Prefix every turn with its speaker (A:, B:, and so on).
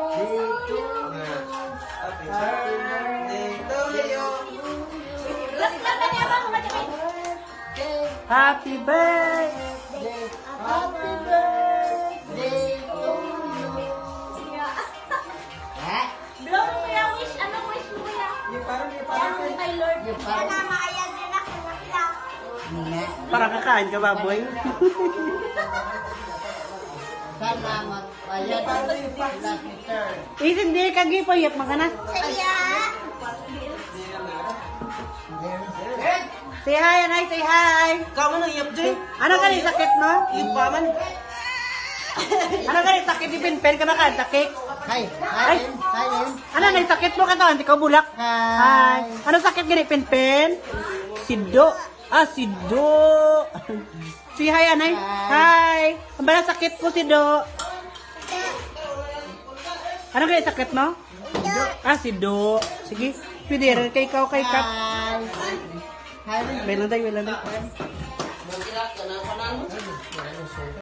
A: Happy birthday to you.
B: Happy birthday.
C: Happy birthday to you.
D: Blow mo kuya, wish. Anong wish mo kuya?
A: Yung parang
D: Parang kay Lord.
C: Sana maayan din ako ng lang.
B: Parang kakain ka, baboy.
C: Sana maayan din ako
B: Hindi, kagipayap mga na.
C: Saya.
B: Say hi, Anay, say hi.
A: Kamu na iyap dyan.
B: Ano ka rin sakit mo?
A: Yung paman.
B: Ano ka rin sakit? Ipin-pen ka na ka, sakit?
C: Hi.
B: Ay. Ano na sakit mo ka to? Hindi ka bulak. Hi. Ano sakit gini, pen-pen? Sido. Ah, sido. Si hi, Anay. Hi. Ang ba na sakit ko, sido? Ano kaya sakit mo? Ah, sido. Sige. Pwede rin kay ikaw, kay Kap.
C: Hi.
B: Wait lang tayo, wait lang tayo.